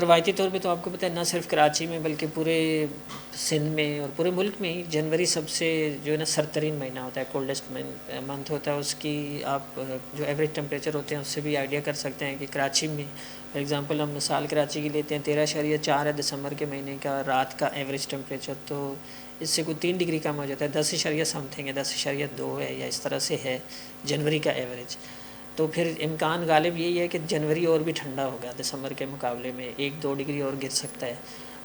روایتی طور پہ تو آپ کو پتہ ہے نہ صرف کراچی میں بلکہ پورے سندھ میں اور پورے ملک میں ہی جنوری سب سے جو ہے نا سرد ترین مہینہ ہوتا ہے، کولڈسٹ منتھ ہوتا ہے. اس کی آپ جو ایوریج ٹمپریچر ہوتے ہیں اس سے بھی آئیڈیا کر سکتے ہیں کہ کراچی میں فار ایگزامپل ہم مثال کراچی کی لیتے ہیں 13.4 ہے دسمبر کے مہینے کا رات کا ایوریج ٹمپریچر، تو اس سے کوئی 3 ڈگری کم ہو جاتا ہے، 10 سم تھنگ ہے، 10.2 ہے یا اس طرح سے ہے جنوری کا ایوریج. تو پھر امکان غالب یہی ہے کہ جنوری اور بھی ٹھنڈا ہوگا دسمبر کے مقابلے میں، 1-2 ڈگری اور گر سکتا ہے.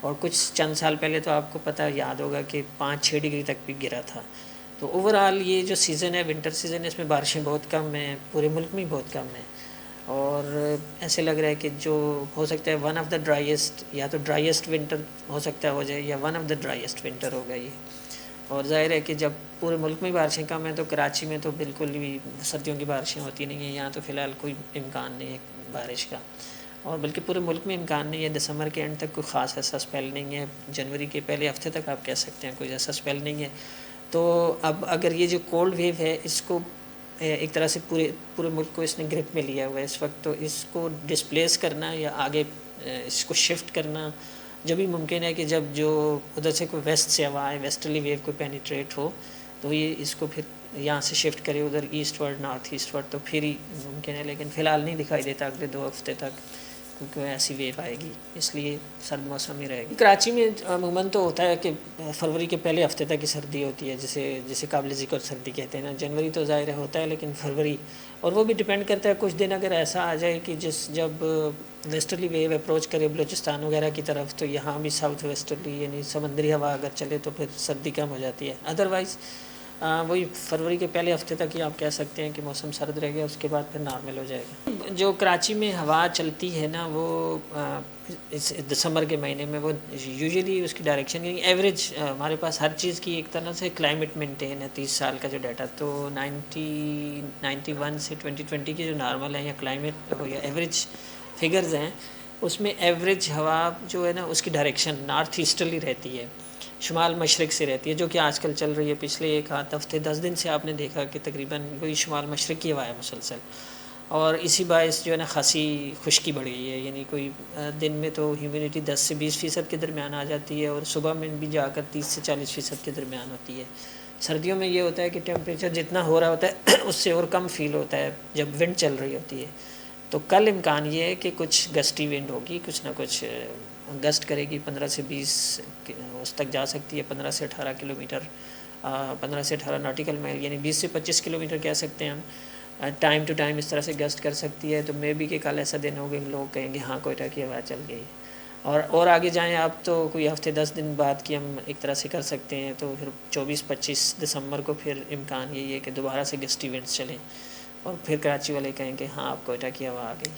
اور کچھ چند سال پہلے تو آپ کو پتہ یاد ہوگا کہ 5-6 ڈگری تک بھی گرا تھا. تو اوور آل یہ جو سیزن ہے ونٹر سیزن ہے، اس میں بارشیں بہت کم ہیں، پورے ملک میں بہت کم ہیں. اور ایسے لگ رہا ہے کہ جو ہو سکتا ہے ون آف دا ڈرائیسٹ، یا تو ڈرائیسٹ ونٹر ہو سکتا ہے ہو جائے، یا ون آف دا ڈرائیسٹ ونٹر ہوگا یہ. اور ظاہر ہے کہ جب پورے ملک میں بارشیں کم ہیں تو کراچی میں تو بالکل بھی سردیوں کی بارشیں ہوتی نہیں ہیں. یہاں تو فی الحال کوئی امکان نہیں ہے بارش کا، اور بلکہ پورے ملک میں امکان نہیں ہے. دسمبر کے اینڈ تک کوئی خاص ایسا اسپیل نہیں ہے، جنوری کے پہلے ہفتے تک آپ کہہ سکتے ہیں کوئی ایسا اسپیل نہیں ہے. تو اب اگر یہ جو کولڈ ویو ہے اس کو ایک طرح سے پورے ملک کو اس نے گرپ میں لیا ہوا ہے اس وقت، تو اس کو ڈسپلیس کرنا یا آگے اس کو شفٹ کرنا جب بھی ممکن ہے کہ جب جو ادھر سے کوئی ویسٹ سے ہوا آئے، ویسٹرلی ویو کو پینیٹریٹ ہو تو یہ اس کو پھر یہاں سے شفٹ کرے ادھر eastward, north eastward, تو پھر ہی ممکن ہے. لیکن فی الحال نہیں دکھائی دیتا اگلے 2 ہفتے تک، کیونکہ ایسی ویو آئے گی، اس لیے سرد موسم ہی رہے گی. کراچی میں عموماً تو ہوتا ہے کہ فروری کے پہلے ہفتے تک ہی سردی ہوتی ہے، جسے قابل ذکر سردی کہتے ہیں نا. جنوری تو ظاہر ہوتا ہے لیکن فروری، اور وہ بھی ڈپینڈ کرتا ہے کچھ دن اگر ایسا آ جائے کہ جب ویسٹرلی ویو اپروچ کرے بلوچستان وغیرہ کی طرف، تو یہاں بھی ساؤتھ ویسٹرلی یعنی سمندری ہوا اگر چلے تو پھر سردی کم ہو جاتی ہے. ادروائز وہی فروری کے پہلے ہفتے تک ہی آپ کہہ سکتے ہیں کہ موسم سرد رہے گا، اس کے بعد پھر نارمل ہو جائے گا. جو کراچی میں ہوا چلتی ہے نا وہ اس دسمبر کے مہینے میں وہ یوزلی اس کی ڈائریکشن یعنی ایوریج ہمارے پاس ہر چیز کی ایک طرح سے کلائمیٹ مینٹین ہے 30 سال کا جو ڈیٹا، تو 91 سے 2020 کی جو نارمل ہیں یا کلائمیٹ یا ایوریج فگرز ہیں، اس میں ایوریج ہوا جو ہے نا اس کی ڈائریکشن نارتھ ایسٹرلی رہتی ہے، شمال مشرق سے رہتی ہے، جو کہ آج کل چل رہی ہے. پچھلے 1 ہفتے 10 دن سے آپ نے دیکھا کہ تقریباً وہی شمال مشرق کی ہوا ہے مسلسل، اور اسی باعث جو ہے نا خاصی خشکی بڑھ گئی ہے. یعنی کوئی دن میں تو ہیومیڈیٹی 10 سے 20% کے درمیان آ جاتی ہے، اور صبح میں بھی جا کر 30 سے 40% کے درمیان ہوتی ہے. سردیوں میں یہ ہوتا ہے کہ ٹیمپریچر جتنا ہو رہا ہوتا ہے اس سے اور کم فیل ہوتا ہے جب ونڈ چل رہی ہوتی ہے. تو کل امکان یہ ہے کہ کچھ گسٹی ونڈ ہوگی، کچھ نہ کچھ گسٹ کرے گی، 15 سے 20 اس تک جا سکتی ہے، 15 سے 18 کلومیٹر، 15 سے 18 ناٹیکل مائل یعنی 20 سے 25 کلومیٹر کہہ سکتے ہیں ہم. ٹائم ٹو ٹائم اس طرح سے گسٹ کر سکتی ہے. تو مے بی کہ کل ایسا دن ہوگا کہ لوگ کہیں گے ہاں کوئٹہ کی ہوا چل گئی. اور آگے جائیں آپ تو کوئی ہفتے 10 دن بعد کی ہم ایک طرح سے کر سکتے ہیں. تو پھر 24-25 دسمبر کو پھر امکان یہی ہے کہ دوبارہ سے گسٹی ونڈز چلیں، اور پھر کراچی والے کہیں کہ ہاں اب کوئٹہ کی ہوا آ گئی.